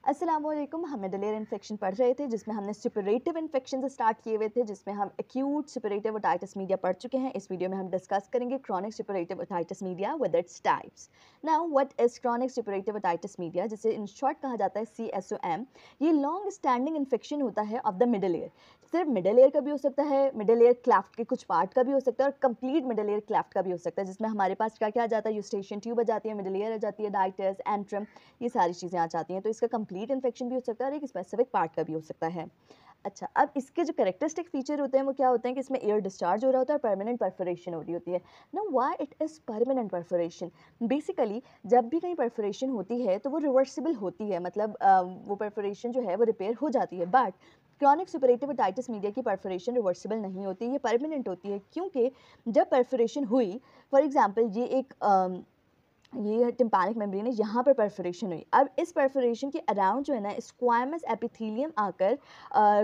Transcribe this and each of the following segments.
अस्सलामुअलैकुम। हम middle infection पढ़ रहे थे जिसमें हमने सुपरेटिव इन्फेक्शन से स्टार्ट किए हुए थे, जिसमें हम एक्यूट सुपरेटिव ओटाइटिस मीडिया पढ़ चुके हैं। इस वीडियो में हम डिस्कस करेंगे chronic superlative otitis media with its types. Now what is chronic superlative otitis media, जिसे इन शॉर्ट कहा जाता है CSOM। ये लॉन्ग स्टैंडिंग इन्फेक्शन होता है ऑफ द मिडल ईयर। सिर्फ मिडल ईयर का भी हो सकता है, मिडल ईयर क्लैफ्ट के कुछ पार्ट का भी हो सकता है और कंप्लीट मिडल ईयर क्लैफ्ट का भी हो सकता है, जिसमें हमारे पास क्या क्या आ जाता है, यूस्टेशियन ट्यूब आ जाती है, मिडल ईयर आ जाती है, डाइटस, एंट्रम, ये सारी चीज़ें आ जाती हैं। तो इसका कंप्लीट इन्फेक्शन भी हो सकता है और एक स्पेसिफिक पार्ट का भी हो सकता है। अच्छा, अब इसके जो कैरेक्टरिस्टिक फीचर होते हैं वो क्या होते हैं कि इसमें एयर डिस्चार्ज हो रहा होता है और परमानेंट परफोरेशन हो रही होती है। Now why it is permanent perforation? Basically जब भी कहीं परफोरेशन होती है तो वो रिवर्सिबल होती है, मतलब वो परफोरेशन जो है वो रिपेयर हो जाती है। But chronic superlative otitis media की परफोरेशन रिवर्सिबल नहीं होती, ये परमानेंट होती है। क्योंकि जब परफोरेशन हुई, फॉर एग्जाम्पल ये टिम्पैनिक मेम्ब्रेन है, यहाँ पर परफोरेशन हुई। अब इस परफोरेशन के अराउंड जो है ना स्क्वायमस एपिथेलियम आकर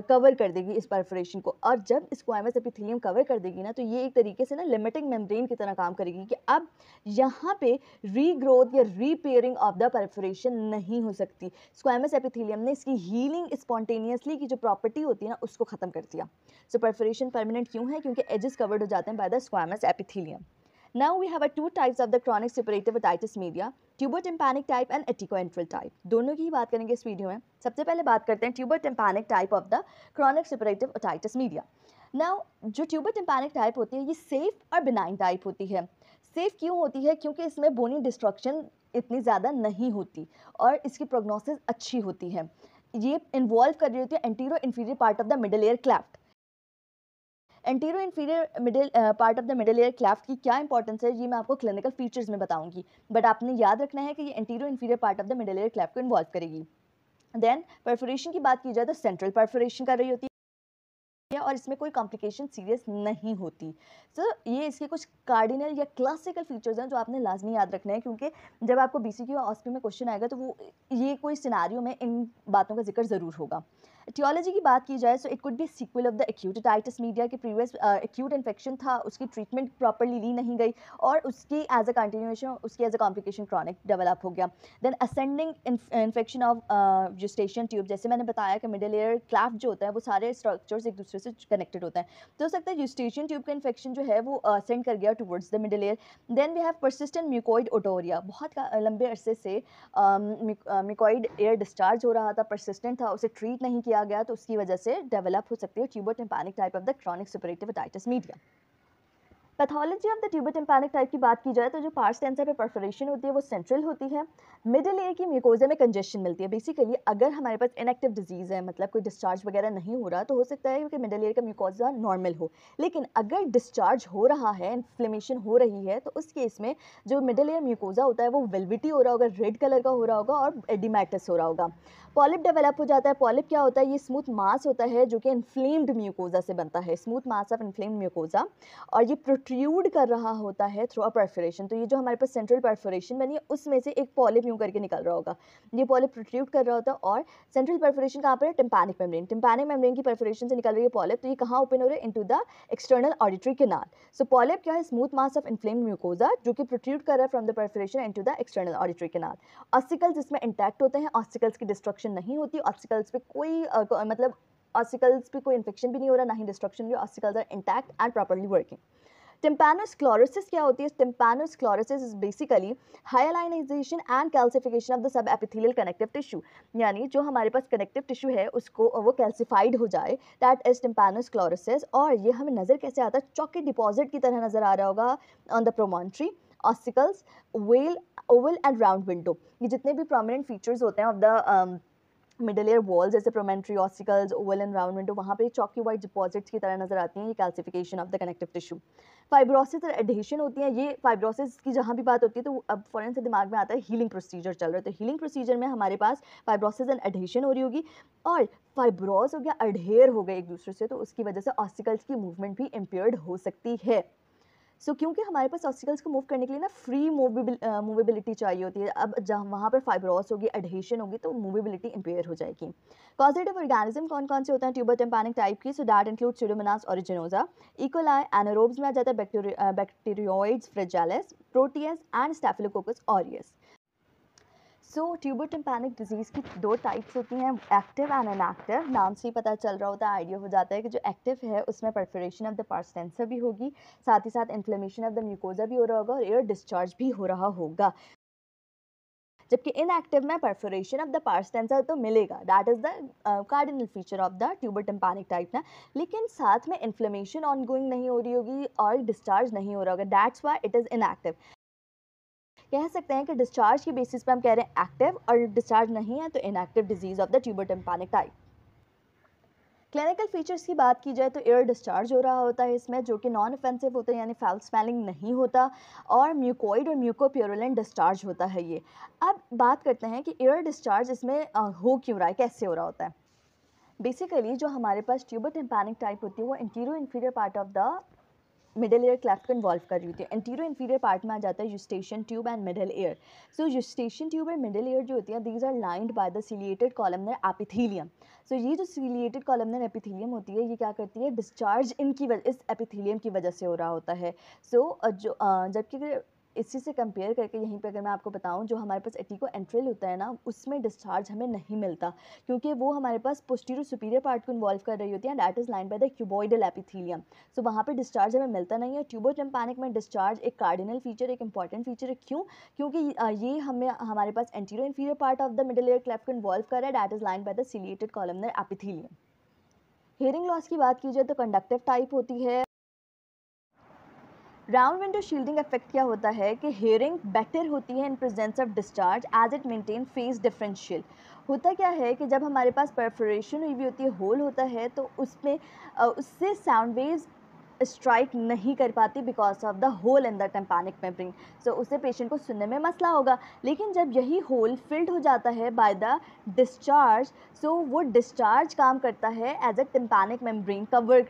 कवर कर देगी इस परफोरेशन को, और जब स्क्वायमस एपिथेलियम कवर कर देगी ना तो ये एक तरीके से ना लिमिटिंग मेम्ब्रेन की तरह काम करेगी कि अब यहाँ पे रीग्रोथ या रीपेयरिंग ऑफ द परफोरेशन नहीं हो सकती। स्क्वायमस एपिथेलियम ने इसकी हीलिंग स्पॉन्टेनियसली की जो प्रॉपर्टी होती है ना उसको ख़त्म कर दिया। सो परफोरेशन परमानेंट क्यों है? क्योंकि एजेस कवर्ड हो जाते हैं by the squamous epithelium. Now we have two types of the chronic suppurative otitis media, tuber-tympanic type and etecoenteral type. दोनों की ही बात करेंगे इस वीडियो में। सबसे पहले बात करते हैं tuber-tympanic type of the chronic suppurative otitis media. Now जो tuber-tympanic type होती है ये सेफ और बिनाइन टाइप होती है। सेफ क्यों होती है? क्योंकि इसमें बोनी डिस्ट्रक्शन इतनी ज़्यादा नहीं होती और इसकी प्रोग्नोसिस अच्छी होती है। ये इन्वॉल्व कर रही होती है antero inferior part of the middle ear cleft. Antero inferior middle part of the middle ear cleft की क्या इंपॉर्टेंस है ये मैं आपको क्लिनिकल फीचर्स में बताऊंगी, बट आपने याद रखना है कि ये antero inferior part of the middle ear cleft को इन्वॉल्व करेगी। देन परफोरेशन की बात की जाए तो सेंट्रल परफोरेशन कर रही होती है और इसमें कोई कॉम्प्लिकेशन सीरियस नहीं होती। सो ये इसके कुछ कार्डिनल या क्लासिकल फीचर्स हैं जो आपने लाजमी याद रखना है, क्योंकि जब आपको BCQ या OSPE में क्वेश्चन आएगा तो वो ये कोई सिनारियो में इन बातों का जिक्र ज़रूर होगा। टियोलॉजी की बात की जाए तो it could be sequel of the acute otitis media के प्रीवियस एक्यूट इन्फेक्शन था, उसकी ट्रीटमेंट प्रॉपरली ली नहीं गई और उसकी एज अ कंटिन्यूएशन उसकी as a complication chronic develop हो गया। Then ascending infection of Eustachian tube, जैसे मैंने बताया कि मिडल ईयर क्लैफ्ट जो होता है वो सारे स्ट्रक्चर्स एक दूसरे से कनेक्टेड होते हैं, तो हो सकता है यूस्टेशियन ट्यूब का इन्फेक्शन जो है वो असेंड कर गया towards the middle ear. Then we have persistent mucoid otorrhoea, बहुत लंबे अरसे से म्यूकोइड एयर डिस्चार्ज हो रहा था, परसिस्टेंट था, उसे ट्रीट नहीं किया गया, तो उसकी वजह से डेवलप हो सकती है tuber-tympanic type of the chronic superlative otitis media. Pathology of the tuber-tympanic type की बात की जाए तो जो पार्स टेंसर पे परफोरेशन होती है वो सेंट्रल होती है। मिडिल ईयर की म्यूकोजा में कंजेशन मिलती है। बेसिकली अगर हमारे पास इनएक्टिव डिजीज़ है, मतलब कोई डिस्चार्ज वगैरह नहीं हो रहा, तो हो सकता है कि मिडिल ईयर का म्यूकोजा नॉर्मल हो, लेकिन अगर डिस्चार्ज हो रहा है, इन्फ्लेमेशन हो रही है, तो उस केस में जो मिडिल ईयर म्यूकोजा होता है वो वेलवेटी हो रहा होगा, रेड कलर का हो रहा होगा और एडिमेटस हो रहा होगा। पॉलिप डेवलप हो जाता है। पॉलिप क्या होता है? ये स्मूथ मास होता है जो कि इन्फ्लेम्ड म्यूकोजा से बनता है, smooth mass of inflamed mucosa, और ये प्रोट्रूड कर रहा होता है थ्रू अ परफोरेशन। तो ये जो हमारे पास सेंट्रल परफोरेशन बनी है उसमें से एक पॉलिप यूं करके निकल रहा होगा, ये पॉलिप प्रोट्रूड कर रहा होता है। और सेंट्रल परफोरेशन कहाँ पर है? Tympanic membrane. टिम्पैनिक मेम्ब्रेन की परफोरेशन से निकल रही है पॉलिप, तो ये कहाँ ओपन हो रहा है? Into the external auditory canal. So polyp क्या है? Smooth mass of inflamed mucosa जो कि प्रोट्रूड कर रहा है from the perforation into the external auditory canal. Ossicles इसमें इंटैक्ट होते हैं, ऑसिकल्स की डिस्ट्रक्शन नहीं होती, ऑसिकल्स पे कोई मतलब ऑसिकल्स पे कोई इन्फेक्शन भी नहीं हो रहा, ना ही डिस्ट्रक्शन भी, ossicles are intact and properly working. Tympanosclerosis क्या होती है? Tympanosclerosis is basically hyalinization and calcification of the subepithelial connective tissue, यानी जो हमारे पास कनेक्टिव टिश्यू है उसको वो कैल्सिफाइड हो जाए, दैट इज टिम्पैनोस्क्लेरोसिस। और ये हमें नज़र कैसे आता है? चॉकलेट डिपॉजिट की तरह नज़र आ रहा होगा on the promontory, ossicles, well, oval and round window. ये जितने भी प्रोमिनेंट फीचर्स होते हैं of the middle ear wall, जैसे promontory, ossicles, oval and round window, वहाँ पे चॉकी वाइट डिपॉजिट्स की तरह नजर आती हैं, ये calcification of the connective tissue. Fibrosis और एडहेशन होती हैं। ये फाइब्रोसिस की जहाँ भी बात होती है तो अब फौरन से दिमाग में आता है हीलिंग प्रोसीजर चल रहा है, तो हीलिंग प्रोसीजर में हमारे पास फाइब्रोसिस एंड एडहेशन हो रही होगी, और फाइब्रोस हो गया, अडहेयर हो गए एक दूसरे से, तो उसकी वजह से ऑसिकल्स की मूवमेंट भी इम्पेयर्ड हो सकती है। क्योंकि हमारे पास ऑब्स्टिकल्स को मूव करने के लिए ना फ्री मूवेबिलिटी चाहिए होती है, अब जहाँ वहाँ पर फाइब्रोस होगी, एडहेशन होगी, तो मूवेबिलिटी इम्पेयर हो जाएगी। कॉजेटिव ऑर्गेनिज्म कौन कौन से होते हैं ट्यूबर टिम्पैनिक टाइप की? So that include Pseudomonas aeruginosa, E coli, anaerobes में आ जाता है Bacteroides fragilis, Proteus and staphylococcus aureus. So tubotympanic disease की दो टाइप्स होती हैं, एक्टिव एंड इनएक्टिव। नाम से ही पता चल रहा होता है, आइडिया हो जाता है कि जो एक्टिव है उसमें perforation of the pars tensa भी होगी, साथ ही साथ इन्फ्लेमेशन ऑफ द म्यूकोजा भी हो रहा होगा और एयर डिस्चार्ज भी हो रहा होगा। जबकि इनएक्टिव में perforation of the pars tensa तो मिलेगा, that is the cardinal feature of the tuber tympanic type ना, लेकिन साथ में इन्फ्लेमेशन ऑनगोइंग नहीं हो रही होगी और डिस्चार्ज नहीं हो रहा होगा, that's why it is inactive. कह सकते हैं कि डिस्चार्ज की बेसिस पे हम कह रहे हैं एक्टिव और डिस्चार्ज नहीं है तो inactive disease of the tuber tympanic type. Clinical features की बात की जाए तो एयर डिस्चार्ज हो रहा होता है इसमें, जो कि नॉन ऑफेंसिव होता है, यानी फाउल स्मेलिंग नहीं होता, और म्यूकोइड और म्यूकोप्यूरुलेंट डिस्चार्ज होता है ये। अब बात करते हैं कि एयर डिस्चार्ज इसमें हो क्यों रहा है, कैसे हो रहा होता है। बेसिकली जो हमारे पास ट्यूबर टिम्पैनिक टाइप होती है वो interior inferior part of the middle ear cleft को इन्वॉल्व कर रही होती है। इंटीरियर इंफीरियर पार्ट में आ जाता है Eustachian tube and middle ear. So Eustachian tube और मिडल एयर जो होती है, these are lined by the ciliated columnar epithelium. So ये जो सिलिएटेड कॉलमनर एपिथेलियम होती है, ये क्या करती है, डिस्चार्ज इनकी वजह, इस एपिथेलियम की वजह से हो रहा होता है। सो जबकि इसी से कंपेयर करके यहीं पे अगर मैं आपको बताऊं, जो हमारे पास एटिको एंट्रल होता है ना, उसमें डिस्चार्ज हमें नहीं मिलता, क्योंकि वो हमारे पास पोस्टीरियर सुपीरियर पार्ट को इन्वॉल्व कर रही होती है, that is line by the cuboidal epithelium. So वहाँ पे डिस्चार्ज हमें मिलता नहीं है। ट्यूबर टिम्पैनिक में डिस्चार्ज एक कार्डिनल फीचर, एक इंपॉर्टेंट फीचर है। क्यों? क्योंकि ये हमें हमारे पास anterior inferior part of the middle ear cleft को इन्वॉल्व कर रहा है, that is line by the ciliated columnar epithelium. Hearing loss की बात की जाए तो कंडक्टिव टाइप होती है। राउंड विंडो शील्डिंग इफेक्ट क्या होता है कि हेयरिंग बेटर होती है in presence of discharge as it maintain phase differential. होता क्या है कि जब हमारे पास परफोरेशन हुई भी होती है, होल होता है, तो उसमें उससे साउंड वेव्स स्ट्राइक नहीं कर पाती because of the hole in the tympanic membrane. So उससे पेशेंट को सुनने में मसला होगा। लेकिन जब यही होल फिल्ड हो जाता है बाय द डिस्चार्ज, सो वो डिस्चार्ज काम करता है as a tympanic membrane, cover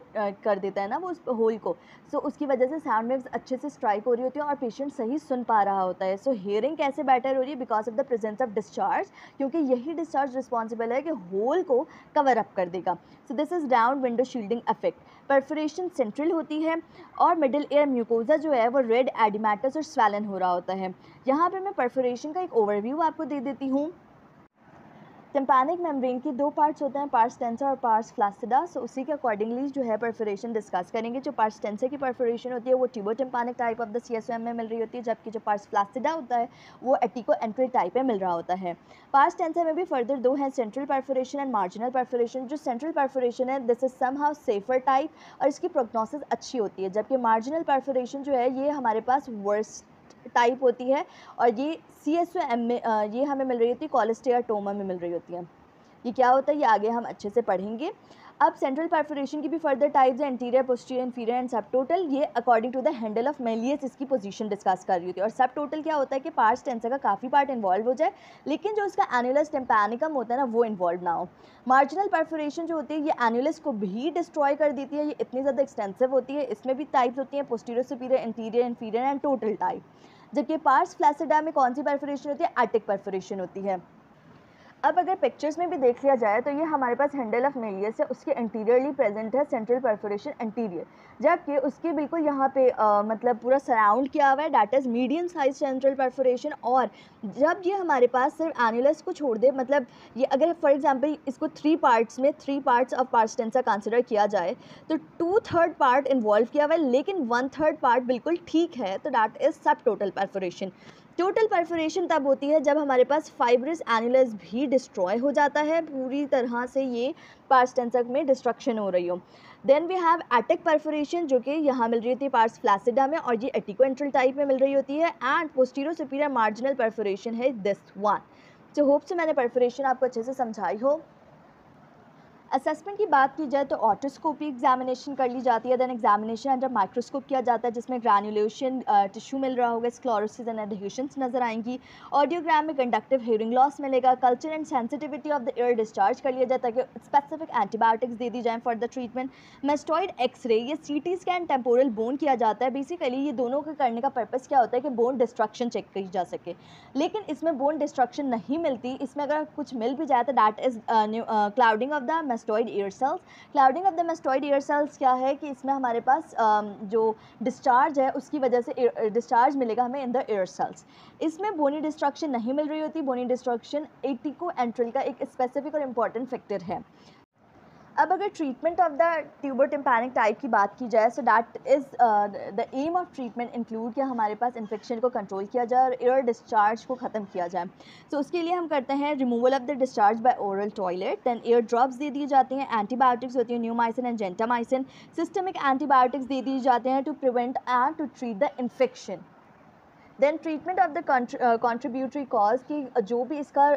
कर देता है ना वो उस होल को। सो उसकी वजह से साउंड वेव्स अच्छे से स्ट्राइक हो रही होती है और पेशेंट सही सुन पा रहा होता है। सो हियरिंग कैसे बेटर हो रही है, because of the presence of discharge, क्योंकि यही डिस्चार्ज रिस्पॉन्सिबल है कि होल को कवर अप कर देगा। So this is round window shielding effect. Perforation central होती है और मिडिल एयर म्यूकोजा जो है वो रेड एडिमेटस और स्वेलन हो रहा होता है। यहाँ पे मैं परफोरेशन का एक ओवरव्यू आपको दे देती हूँ। टिम्पैनिक मेम्ब्रेन की दो पार्ट्स होते हैं, पार्स टेंसर और पार्स फ्लैसिडा। सो उसी के अकॉर्डिंगली जो है परफोरेशन डिस्कस करेंगे। जो पार्स टेंसर की परफोरेशन होती है वो tuber tympanic type of the CSOM में मिल रही होती है, जबकि जो पार्स फ्लैसिडा होता है वो एटिको एंट्रल टाइप में मिल रहा होता है। पार्स टेंसर में भी फर्दर दो हैं, central perforation and marginal perforation. जो सेंट्रल परफोरेशन है, this is somehow safer type और इसकी प्रोग्नोसिस अच्छी होती है, जबकि मार्जिनल परफोरेशन जो है ये हमारे पास वर्स्ट टाइप होती है और ये CSOM में ये हमें मिल रही होती है, कॉलेस्टेराटोमा में मिल रही होती है। ये क्या होता है ये आगे हम अच्छे से पढ़ेंगे। अब सेंट्रल परफोरेशन की भी फर्दर टाइप्स हैं, anterior, posterior, inferior and subtotal. ये according to the handle of malleus इसकी पोजीशन डिस्कस कर रही होती है। और सब टोटल क्या होता है कि पार्स टेंसर का काफ़ी पार्ट इन्वॉल्व हो जाए, लेकिन जो इसका एनुलस टिम्पैनिकम होता है ना वो इन्वॉल्व ना हो। मार्जिनल परफोरेशन जो होती है ये एनुलस को भी डिस्ट्रॉय कर देती है, ये इतनी ज़्यादा एक्सटेंसिव होती है। इसमें भी टाइप्स होती हैं, posterior, superior, interior, inferior and total type. जबकि पार्स फ्लैसिडा में कौन सी परफोरेशन होती है, एटिक परफोरेशन होती है। अब अगर पिक्चर्स में भी देख लिया जाए तो ये हमारे पास हैंडल ऑफ मेलियस है, उसके इंटीरियरली प्रेजेंट है सेंट्रल परफोरेशन इंटीरियर, जबकि उसके बिल्कुल यहाँ पे मतलब पूरा सराउंड किया हुआ है, that is medium size central perforation. और जब ये हमारे पास सिर्फ एनुलस को छोड़ दे, मतलब ये अगर फॉर एग्जांपल इसको three parts of pars tensa consider किया जाए तो 2/3 पार्ट इन्वॉल्व किया हुआ है, लेकिन 1/3 पार्ट बिल्कुल ठीक है, तो दैट इज़ सब टोटल परफोरेशन। टोटल परफोरेशन तब होती है जब हमारे पास फाइब्रस एनुलस भी डिस्ट्रॉय हो जाता है, पूरी तरह से ये पार्स टेंसर में डिस्ट्रक्शन हो रही हो। Then we have attic perforation, जो कि यहाँ मिल रही होती है पार्स फ्लैसिडा में, और ये एटिको एंट्रल टाइप में मिल रही होती है। And posterior superior marginal perforation है दिस वन। सो होप से मैंने परफोरेशन आपको अच्छे से समझाई हो। असेसमेंट की बात की जाए तो ऑटोस्कोपी एग्जामिनेशन कर ली जाती है, देन एग्जामिनेशन अंडर माइक्रोस्कोप किया जाता है, जिसमें ग्रैनुलेशन टिश्यू मिल रहा होगा, स्क्लेरोसिस एंड एडहेशंस नजर आएंगी। ऑडियोग्राम में कंडक्टिव हियरिंग लॉस मिलेगा। Culture and sensitivity of the air discharge कर लिया जाता है ताकि स्पेसिफिक एंटीबायोटिक्स दे दी जाएँ for the treatment. Mastoid X-ray, ये CT स्कैन टेम्पोरल बोन किया जाता है। बेसिकली ये दोनों का करने का पर्पज़ क्या होता है कि बोन डिस्ट्रक्शन चेक की जा सके, लेकिन इसमें बोन डिस्ट्रक्शन नहीं मिलती। इसमें अगर कुछ मिल भी जाए तो that is clouding of the mastoid ear cells. Clouding of the mastoid ear cells क्या है कि इसमें हमारे पास जो डिस्चार्ज है उसकी वजह से डिस्चार्ज मिलेगा हमें इन द ear cells. इसमें बोनी डिस्ट्रक्शन नहीं मिल रही होती. बोनी डिस्ट्रक्शन एटिकोएंट्रल का एक स्पेसिफिक और इम्पॉर्टेंट फैक्टर है. अब अगर treatment of the tuber tympanic type की बात की जाए, so that is the aim of treatment include कि हमारे पास इन्फेक्शन को कंट्रोल किया जाए और एयर डिस्चार्ज को ख़त्म किया जाए. सो उसके लिए हम करते हैं removal of the discharge by aural toilet. Then ear drops दे दी जाती हैं. एंटीबायोटिक्स होती हैं neomycin and gentamicin. Systemic antibiotics दे दिए जाते हैं to prevent and to treat the infection. Then treatment of the contributory cause कि जो भी इसका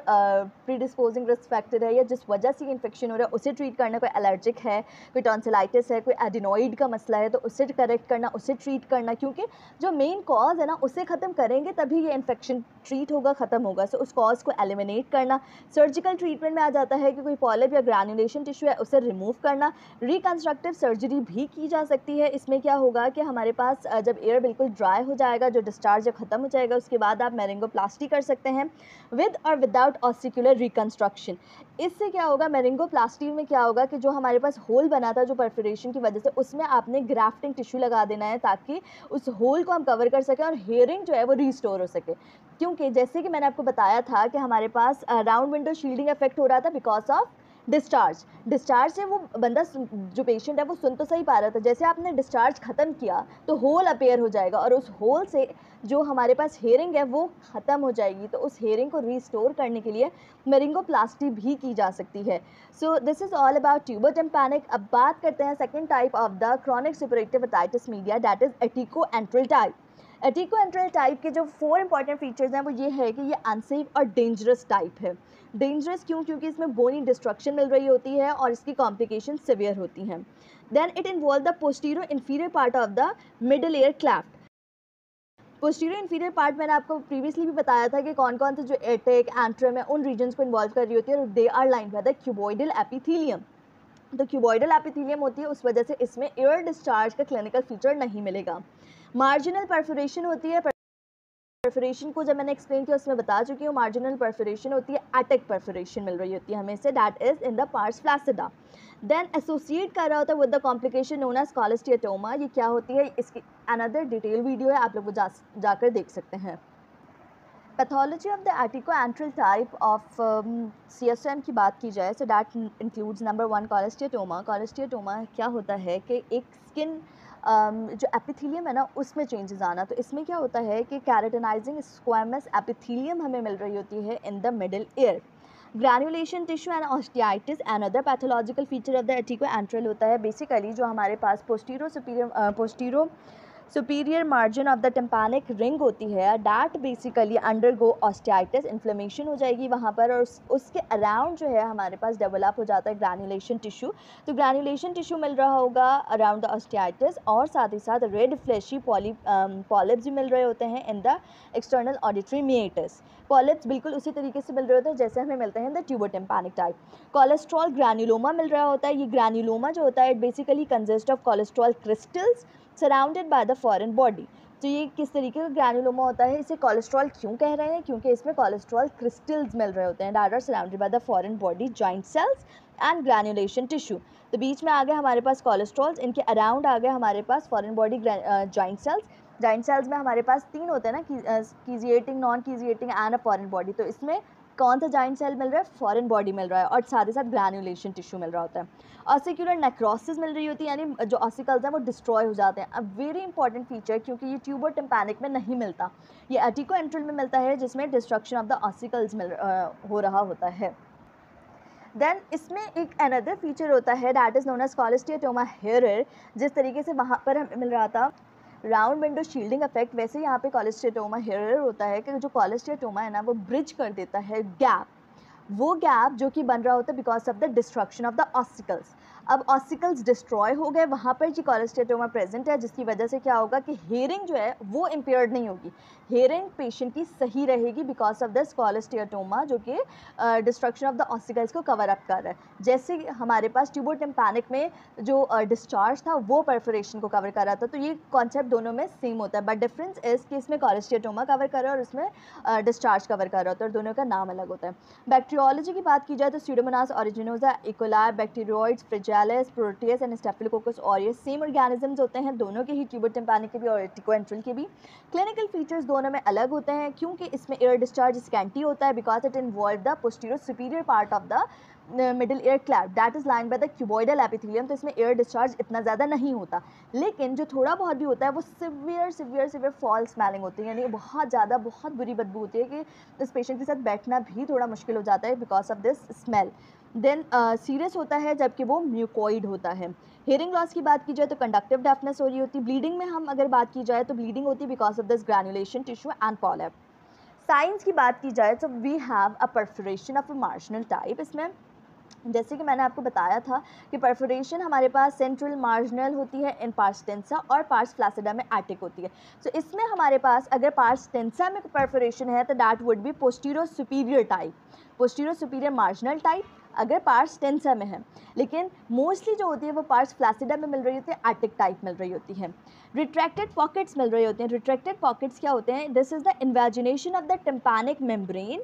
प्रीडिस्पोजिंग रिस्क फैक्टर है या जिस वजह से इन्फेक्शन हो रहा है उसे ट्रीट करना. कोई एलर्जिक है, कोई टॉन्सिलाइटिस है, कोई एडिनोइड का मसला है तो उसे करेक्ट करना, उसे ट्रीट करना, क्योंकि जो मेन कॉज है ना उसे ख़त्म करेंगे तभी ये इन्फेक्शन ट्रीट होगा, ख़त्म होगा. सो उस कॉज को एलिमिनेट करना. सर्जिकल ट्रीटमेंट में आ जाता है कि कोई पॉलिप या ग्रैन्युलेशन टिश्यू है उसे रिमूव करना. रिकन्स्ट्रक्टिव सर्जरी भी की जा सकती है. इसमें क्या होगा कि हमारे पास जब एयर बिल्कुल ड्राई हो जाएगा, जो डिस्चार्ज खत्म हो जाएगा, उसके बाद आप मेरिंगोप्लास्टी कर सकते हैं विद और विदाउट ऑस्टिकुलर रिकंस्ट्रक्शन. इससे क्या होगा, मेरिंगोप्लास्टी में क्या होगा कि जो हमारे पास होल बना था जो परफोरेशन की वजह से, उसमें आपने ग्राफ्टिंग टिश्यू लगा देना है ताकि उस होल को हम कवर कर सकें और हेयरिंग जो है वो रिस्टोर हो सके. क्योंकि जैसे कि मैंने आपको बताया था कि हमारे पास राउंड विंडो शील्डिंग इफेक्ट हो रहा था बिकॉज ऑफ डिस्चार्ज से वो बंदा जो पेशेंट है वो सुन तो सही पा रहा था. जैसे आपने डिस्चार्ज ख़त्म किया तो होल अपेयर हो जाएगा और उस होल से जो हमारे पास हेयरिंग है वो ख़त्म हो जाएगी. तो उस हेयरिंग को रिस्टोर करने के लिए मेरिंगोप्लास्टी भी की जा सकती है. So this is all about tubotympanic. अब बात करते हैं second type of the chronic suppurative otitis media, that is atticoantral type. Atticoantral type के जो 4 इंपॉर्टेंट फीचर्स हैं वो ये है कि ये अनसेफ और डेंजरस टाइप है. डेंजरस क्यों? क्योंकि इसमें बोनी डिस्ट्रक्शन मिल रही होती है और इसकी कॉम्प्लिकेशन सिवियर होती हैं. Then it involve the posterior inferior part of the middle ear cleft. Posterior inferior part मैंने आपको प्रीवियसली भी बताया था कि कौन कौन से जो एटिक एंट्रम है उन रीजन्स को इन्वॉल्व कर रही होती है और they are lined by the cuboidal epithelium. तो क्यूबॉइडल एपिथेलियम होती है, उस वजह से इसमें एयर डिस्चार्ज का क्लिनिकल फीचर नहीं मिलेगा. मार्जिनल परफोरेशन होती है. परफोरेशन को जब मैंने एक्सप्लेन किया उसमें बता चुकी हूँ. मार्जिनल परफोरेशन होती है, एटिक परफोरेशन मिल रही होती है हमें से, that is in the pars flaccida. Then associate कर रहा होता है with the complication known as cholesteatoma. ये क्या होती है, इसकी अनदर डिटेल वीडियो है, आप लोग वो जाकर देख सकते हैं. Pathology of the atticoantral type of CSM की बात की जाए, so that includes number 1 cholesteatoma. Cholesteatoma क्या होता है कि एक स्किन जो एपिथेलियम है ना उसमें चेंजेस आना. तो इसमें क्या होता है कि कैराटिनाइजिंग स्क्वामस एपिथेलियम हमें मिल रही होती है in the middle ear. Granulation tissue and osteitis another pathological feature of the atticoantral होता है. बेसिकली जो हमारे पास posterosuperior margin of the tympanic ring होती है, that basically undergo osteitis. Inflammation हो जाएगी वहाँ पर और उसके अराउंड जो है हमारे पास डेवलप हो जाता है ग्रैन्युलेशन टिश्यू. तो ग्रैन्युलेशन टिश्यू मिल रहा होगा अराउंड द ऑस्टियाइटिस और साथ ही साथ रेड फ्लैशी पॉलिप्स भी मिल रहे होते हैं in the external auditory meatus. Polyps बिल्कुल उसी तरीके से मिल रहे होते हैं जैसे हमें मिलते हैं the tuber tympanic type. Cholesterol granuloma मिल रहा होता है. ये ग्रैन्युलोमा जो होता है it basically consist of cholesterol crystals surrounded by the foreign body. तो ये किस तरीके का ग्रैन्युलोमा होता है, इसे कोलेस्ट्रॉल क्यों कह रहे हैं, क्योंकि इसमें कोलेस्ट्रॉल क्रिस्टल्स मिल रहे होते हैं that are surrounded by the foreign body, giant cells and granulation tissue. तो बीच में आ गए हमारे पास कोलेस्ट्रॉल्स, इनके अराउंड आ गए हमारे पास foreign body giant cells. Giant cells में हमारे पास 3 होते हैं ना, caseating, non caseating and a foreign body. तो इसमें कौन सा जॉइंट सेल मिल रहा है, फॉरेन बॉडी मिल रहा है और साथ ही साथ ग्रैन्युलेशन टिश्यू मिल रहा होता है. ऑसिकुलर नेक्रोसिस मिल रही होती है, यानी जो ऑसिकल्स हैं वो डिस्ट्रॉय हो जाते हैं. अब वेरी इंपॉर्टेंट फीचर, क्योंकि ये ट्यूबर टिम्पैनिक में नहीं मिलता, ये एटिकोएंट्रल में मिलता है जिसमें डिस्ट्रक्शन ऑफ द ऑसिकल्स हो रहा होता है. देन इसमें एक अनदर फीचर होता है that is known as cholesteatoma here. जिस तरीके से वहाँ पर हमें मिल रहा था राउंड विंडो शील्डिंग इफेक्ट, वैसे यहाँ पे कोलेस्टियाटोमा हेयर होता है कि जो कोलेस्टियाटोमा है ना वो ब्रिज कर देता है गैप, वो गैप जो कि बन रहा होता है because of the destruction of the ossicles. अब ऑसिकल्स डिस्ट्रॉय हो गए, वहाँ पर जी कॉलेस्टियाटोमा प्रेजेंट है, जिसकी वजह से क्या होगा कि हेयरिंग जो है वो इम्पेयर्ड नहीं होगी, हेयरिंग पेशेंट की सही रहेगी बिकॉज ऑफ दिस कॉलेस्टियाटोमा, जो कि डिस्ट्रक्शन ऑफ द ऑसिकल्स को कवर अप कर रहा है। जैसे हमारे पास ट्यूबोटिम्पैनिक में जो डिस्चार्ज था वो परफोरेशन को कवर कर रहा था, तो ये कॉन्सेप्ट दोनों में सेम होता है, बट डिफरेंस इज कि इसमें कॉलेस्टियाटोमा कवर कर रहा है और इसमें डिस्चार्ज कवर कर रहा होता है, और दोनों का नाम अलग होता है। बैक्टीरियोलॉजी की बात की जाए तो pseudomonas aeruginosa, E coli, bacteroides, fragilis, proteus and staphylococcus aureus same organisms होते हैं, दोनों के ही ट्यूबोटिम्पैनिक के भी और टिकोएंट्रल के भी। क्लिनिकल फीचर्स दोनों में अलग होते हैं क्योंकि इसमें एयर डिस्चार्ज स्कैंटी होता है because it involve the posterior superior part of the middle air clap that is line by the cuboidal epithelium, तो इसमें एयर डिस्चार्ज इतना ज़्यादा नहीं होता, लेकिन जो थोड़ा बहुत भी होता है वो सिवियर फॉल स्मेलिंग होती है, यानी बहुत ज़्यादा बहुत बुरी बदबू होती है कि इस पेशेंट के साथ बैठना भी थोड़ा मुश्किल हो जाता है because of this smell. Then serious होता है जबकि वो म्यूकोइड होता है। हेयरिंग लॉस की बात की जाए तो कंडक्टिव डेफनेस हो रही होती है। ब्लीडिंग में हम अगर बात की जाए तो ब्लीडिंग होती है because of this granulation tissue and polyp. Signs की बात की जाए तो we have a perforation of a marginal type. इसमें जैसे कि मैंने आपको बताया था कि परफोरेशन हमारे पास सेंट्रल मार्जिनल होती है इन पार्स टेंसा और पार्स फ्लैसिडा में एटिक होती है। तो इसमें हमारे पास अगर पार्स टेंसा में परफोरेशन है तो that would be posterior superior type, posterior superior marginal type अगर पार्स टेंसा में है, लेकिन मोस्टली जो होती है वो पार्स फ्लैसिडा में मिल रही होती है, एटिक टाइप मिल रही होती है। रिट्रैक्टेड पॉकेट्स मिल रही होती हैं। रिट्रैक्टेड पॉकेट्स क्या होते हैं? This is the invagination of the tympanic membrane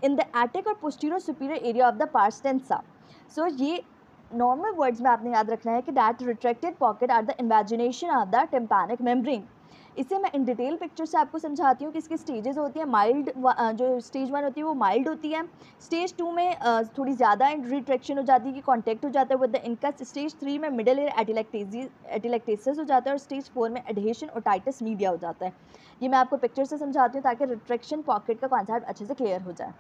in the attic और posterior superior area of the pars tensa. So ये नॉर्मल वर्ड्स में आपने याद रखना है कि that retracted pocket are the invagination of the tympanic membrane. इसे मैं इन डिटेल पिक्चर से आपको समझाती हूँ कि इसकी स्टेजेस होती हैं। माइल्ड जो स्टेज 1 होती है वो माइल्ड होती है, स्टेज 2 में थोड़ी ज़्यादा रिट्रैक्शन हो जाती है कि कॉन्टैक्ट हो जाता है विद द इनकस, स्टेज 3 में मिडल एयर एटिलेक्टेसिस हो जाता है और स्टेज 4 में एडहेशन ओटाइटिस मीडिया हो जाता है। ये मैं आपको पिक्चर से समझाती हूँ ताकि रिट्रैक्शन पॉकेट का कॉन्सेप्ट अच्छे से क्लियर हो जाए।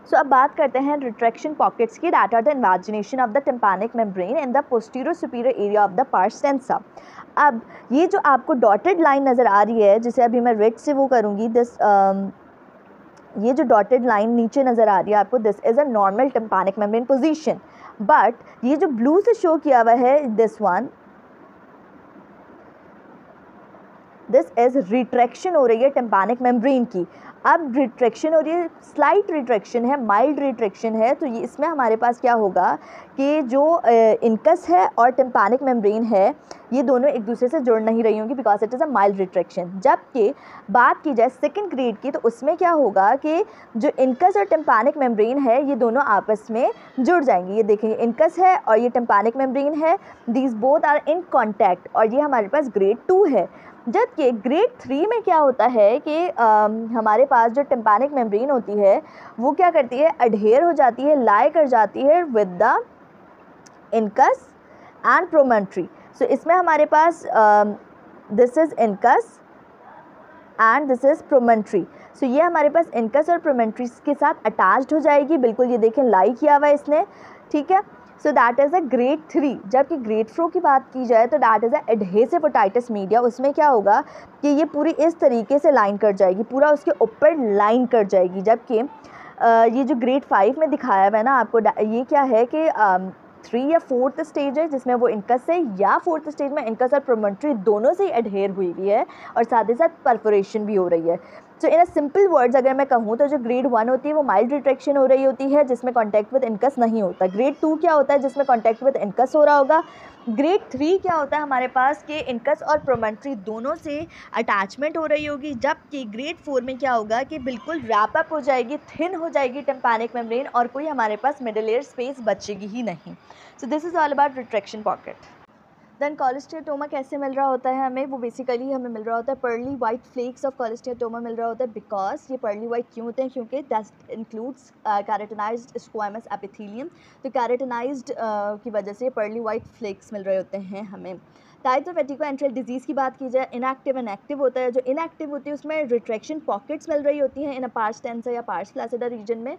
सो अब बात करते हैं रिट्रैक्शन पॉकेट्स की। That are the invagination of the tympanic membrane in the posterior superior area of the pars tensa. अब ये जो आपको डॉटेड लाइन नज़र आ रही है, जिसे अभी मैं रेड से वो करूँगी, दिस ये जो डॉटेड लाइन नीचे नज़र आ रही है आपको, this is a normal tympanic membrane position, but ये जो ब्लू से शो किया हुआ है this one, this is retraction हो रही है टिम्पैनिक मेम्ब्रेन की। अब रिट्रैक्शन हो रही है, स्लाइट रिट्रैक्शन है, माइल्ड रिट्रैक्शन है, तो ये इसमें हमारे पास क्या होगा कि जो इनकस है और टिम्पैनिक मेम्ब्रेन है ये दोनों एक दूसरे से जुड़ नहीं रही होंगी because it is a mild retraction. जबकि बात की जाए सेकंड ग्रेड की तो उसमें क्या होगा कि जो इनकस और टिम्पैनिक मेम्ब्रेन है ये दोनों आपस में जुड़ जाएंगी। ये देखेंगे इनकस है और ये टिम्पैनिक मेम्ब्रेन है, these both are in contact, और ये हमारे पास ग्रेड 2 है। जबकि ग्रेड 3 में क्या होता है कि हमारे पास जो टिम्पैनिक मेम्ब्रेन होती है वो क्या करती है, अडहेयर हो जाती है, लाई कर जाती है with the incus and promontory. So इसमें हमारे पास this is incus and this is promontory. So ये हमारे पास इनकस और प्रोमोन्ट्री के साथ अटैच्ड हो जाएगी, बिल्कुल ये देखें लाई किया हुआ है इसने, ठीक है। सो दैट इज़ अ ग्रेड 3। जबकि ग्रेड 4 की बात की जाए तो that is a adhesive otitis media. उसमें क्या होगा कि ये पूरी इस तरीके से लाइन कर जाएगी, पूरा उसके ऊपर लाइन कर जाएगी। जबकि ये जो ग्रेड 5 में दिखाया हुआ है ना आपको, ये क्या है कि 3 या 4th स्टेज है जिसमें वो इनकस से, या 4th स्टेज में इनकस और प्रोमोन्ट्री दोनों से ही एडहेयर हुई हुई है और साथ ही साथ परफोरेशन भी हो रही है। सो इन अ सिंपल वर्ड्स अगर मैं कहूँ तो जो ग्रेड 1 होती है वो माइल्ड रिट्रैक्शन हो रही होती है जिसमें कॉन्टैक्ट विद इनकस नहीं होता। ग्रेड 2 क्या होता है जिसमें कॉन्टैक्ट विद इनकस हो रहा होगा। ग्रेड 3 क्या होता है हमारे पास कि इनकस और प्रोमोन्ट्री दोनों से अटैचमेंट हो रही होगी। जबकि ग्रेड 4 में क्या होगा कि बिल्कुल रैप अप हो जाएगी, थिन हो जाएगी टिम्पैनिक मेम्ब्रेन और कोई हमारे पास मिडिल एयर स्पेस बचेगी ही नहीं। So this is all about retraction pocket. Then cholesteatoma कैसे मिल रहा होता है हमें, वो बेसिकली हमें मिल रहा होता है पर्ली वाइट फ्लेक्स ऑफ कॉलेस्टियाटोमा मिल रहा होता है। बिकॉज ये पर्ली वाइट क्यों होते हैं, क्योंकि दैट इंक्लूड्स कैरेटनाइज्ड स्क्वामस एपिथेलियम। तो कैरेटनाइज्ड की वजह से पर्ली वाइट फ्लेक्स मिल रहे होते हैं हमें। टाइप्स ऑफ एटिको-एंट्रल डिजीज़ की बात की जाए, इनएक्टिव एंड एक्टिव होता है। जो इनएक्टिव होती है उसमें रिट्रैक्शन पॉकेट्स मिल रही होती हैं इन अ पार्स टेंसा या पार्स फ्लैसिडा रीजन में।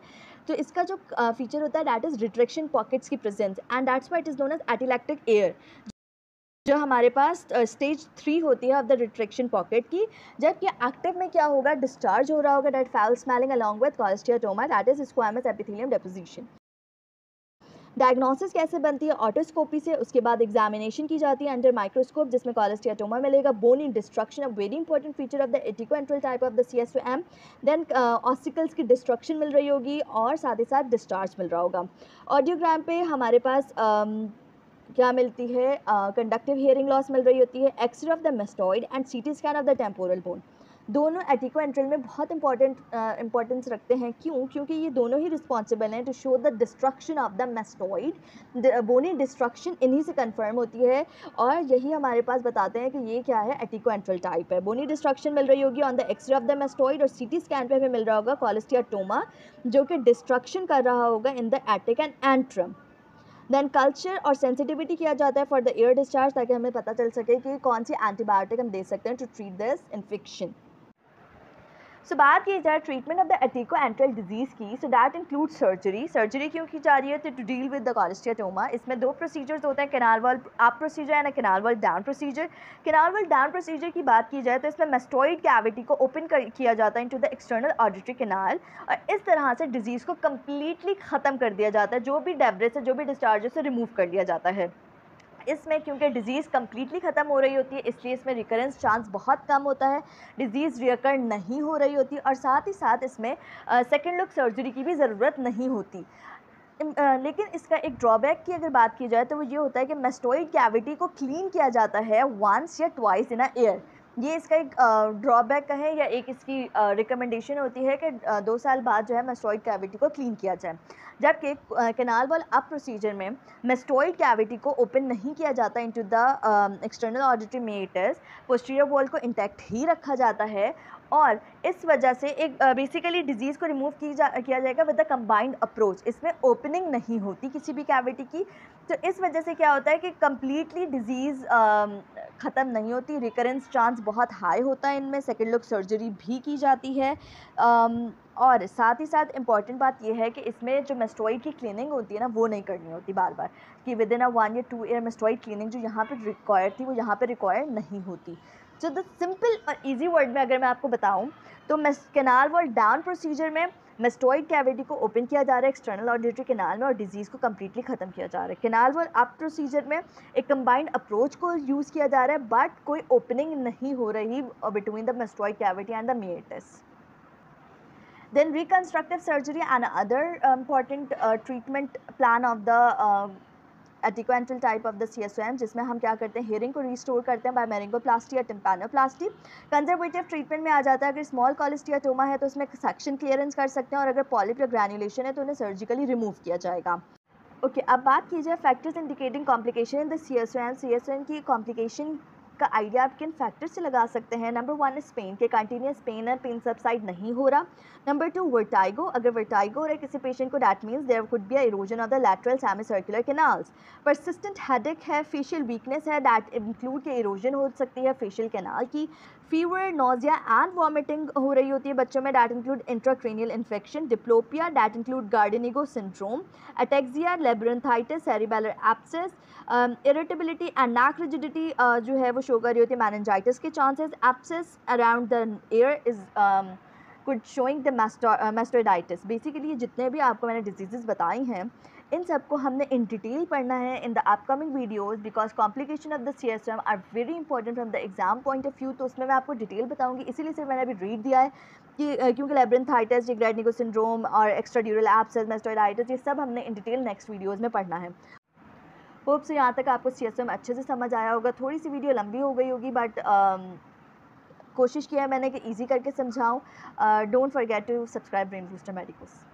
तो इसका जो फीचर होता है दैट इज़ रिट्रैक्शन पॉकेट्स की presence and that's why it is known as atelectatic ear. जो हमारे पास स्टेज 3 होती है ऑफ द रिट्रैक्शन पॉकेट की। जबकि एक्टिव में क्या होगा, डिस्चार्ज हो रहा होगा that foul smelling along with cholesteatoma that is squamous epithelium deposition. Diagnosis कैसे बनती है? ऑटोस्कोपी से। उसके बाद एग्जामिनेशन की जाती है अंडर माइक्रोस्कोप, जिसमें कॉलेस्टियाटोमा मिलेगा। Bony destruction, a very important feature of the atticoantral type of the CSOM। Then ossicles की डिस्ट्रक्शन मिल रही होगी और साथ ही साथ डिस्चार्ज मिल रहा होगा। ऑडियोग्राम पे हमारे पास क्या मिलती है? कंडक्टिव हियरिंग लॉस मिल रही होती है। X-ray of the mastoid and CT scan of the temporal bone. दोनों एटिकोएंट्रल में बहुत इंपॉर्टेंस रखते हैं। क्यों? क्योंकि ये दोनों ही रिस्पॉन्सिबल हैं to show the destruction of the mastoid. Bony destruction इन्हीं से कंफर्म होती है और यही हमारे पास बताते हैं कि ये क्या है? एटिकोएंट्रल टाइप है। बोनी डिस्ट्रक्शन मिल रही होगी on the X-ray of the mastoid और CT स्कैन पे हमें मिल रहा होगा कॉलेस्टियाटोमा, जो कि डिस्ट्रक्शन कर रहा होगा in the attic and antrum. Then culture और सेंसिटिविटी किया जाता है फॉर द एयर डिस्चार्ज, ताकि हमें पता चल सके कि कौन सी एंटीबायोटिक हम दे सकते हैं to treat this infection. So बात की जाए treatment of the atticoantral disease की, so that include surgery. Surgery क्यों की जा रही है? To deal with the cholesteatoma. इसमें दो प्रोसीजर्स होते हैं, canal wall up procedure and canal wall down procedure. Canal wall down procedure की बात की जाए तो इसमें मेस्टॉइड कैविटी को ओपन किया जाता है into the external auditory canal और इस तरह से डिजीज़ को कम्प्लीटली ख़त्म कर दिया जाता है। जो भी डेब्रिस है, जो भी डिस्चार्ज है, उसे रिमूव कर लिया जाता है। इसमें क्योंकि डिज़ीज़ कम्प्लीटली ख़त्म हो रही होती है, इसलिए इसमें रिकरेंस चांस बहुत कम होता है, डिज़ीज़ रिकर नहीं हो रही होती और साथ ही साथ इसमें सेकेंड लुक सर्जरी की भी ज़रूरत नहीं होती। लेकिन इसका एक ड्रॉबैक की अगर बात की जाए तो वो ये होता है कि मेस्टॉइड कैविटी को क्लीन किया जाता है वंस या ट्वाइस इन अ ईयर। ये इसका एक ड्रॉबैक है या एक इसकी रिकमेंडेशन होती है कि 2 साल बाद जो है मेस्टॉइड कैविटी को क्लीन किया जाए। जबकि कैनाल वॉल अप प्रोसीजर में मेस्टॉइड कैविटी को ओपन नहीं किया जाता into the external auditory matters, posterior wall को इंटैक्ट ही रखा जाता है और इस वजह से एक बेसिकली डिजीज़ को रिमूव किया जाएगा विद द कंबाइंड अप्रोच। इसमें ओपनिंग नहीं होती किसी भी कैविटी की, तो इस वजह से क्या होता है कि कम्प्लीटली डिज़ीज़ ख़त्म नहीं होती, रिकरेंस चांस बहुत हाई होता है इनमें। सेकेंड लुक सर्जरी भी की जाती है और साथ ही साथ इम्पॉर्टेंट बात यह है कि इसमें जो मेस्टॉइड की क्लीनिंग होती है ना, वो नहीं करनी होती बार बार, कि विद इन अ 1 या 2 ईयर मेस्टॉइड क्लीनिंग जो यहाँ पे रिक्वायर्ड थी वो यहाँ पे रिक्वायर्ड नहीं होती। सो द सिंपल और ईजी वर्ड में अगर मैं आपको बताऊँ तो कैनाल वॉल डाउन प्रोसीजर में मेस्टॉइड कैविटी को ओपन किया जा रहा है एक्सटर्नल ऑडिटरी कैनाल में और डिजीज़ को कम्प्लीटली ख़त्म किया जा रहा है। कैनाल वॉल अप प्रोसीजर में एक कंबाइंड अप्रोच को यूज़ किया जा रहा है बट कोई ओपनिंग नहीं हो रही between the mastoid cavity and the meatus. Then reconstructive surgery and other important treatment plan of the atticoantral type of the CSOM, जिसमें हम क्या करते हैं? हेयरिंग को रिस्टोर करते हैं बाय मेरिंगोप्लास्टी या टिम्पैनोप्लास्टी। कंजर्वेटिव ट्रीटमेंट में आ जाता है, अगर स्मॉल कॉलेस्टियाटोमा है तो उसमें सेक्शन क्लियरेंस कर सकते हैं और अगर पॉलिप या ग्रैन्युलेशन है तो उन्हें सर्जिकली रिमूव किया जाएगा। ओके, अब बात की जाए factors indicating complication in the CSOM की कॉम्प्लिकेशन का आइडिया आप किन फैक्टर से लगा सकते हैं? नंबर 1 इस पेन के कंटिन्यूस पेन है, पेन सबसाइड नहीं हो रहा। नंबर 2 वर्टाइगो, अगर वर्टाइगो हो रहा है किसी पेशेंट को, that means there could be a erosion of the lateral semi circular canals. Persistent headache है, फेशियल वीकनेस है, दैट इंक्लूड के इरोजन हो सकती है फेशियल कैनाल की। फीवर, नोजिया एंड वॉमिटिंग हो रही होती है बच्चों में, that include intracranial infection. Diplopia, that include gradenigo syndrome. Ataxia, labyrinthitis, cerebellar abscess. Irritability and neck rigidity जो है वो शो कर रही होती है मैनेंजाइटिस के chances. Abscess around the air is could showing the mastoiditis. Basically जितने भी आपको मैंने डिजीज़ बताई हैं इन सबको हमने इन डिटेल पढ़ना है in the upcoming videos, because complication of the CSOM are very important from the exam point of view. तो उसमें मैं आपको डिटेल बताऊंगी, इसीलिए सिर्फ मैंने अभी रीड दिया है कि क्योंकि लेब्रेंथाइटिस, ग्रैडनिगो सिंड्रोम और एक्स्ट्राड्यूरल एब्सेस, मास्टोइडाइटिस, ये सब हमने इन डिटेल नेक्स्ट वीडियोज़ में पढ़ना है। होप से यहाँ तक आपको CSOM अच्छे से समझ आया होगा। थोड़ी सी वीडियो लंबी हो गई होगी बट कोशिश किया है मैंने कि ईजी करके समझाऊँ। Don't forget to subscribe Brain Booster medicos.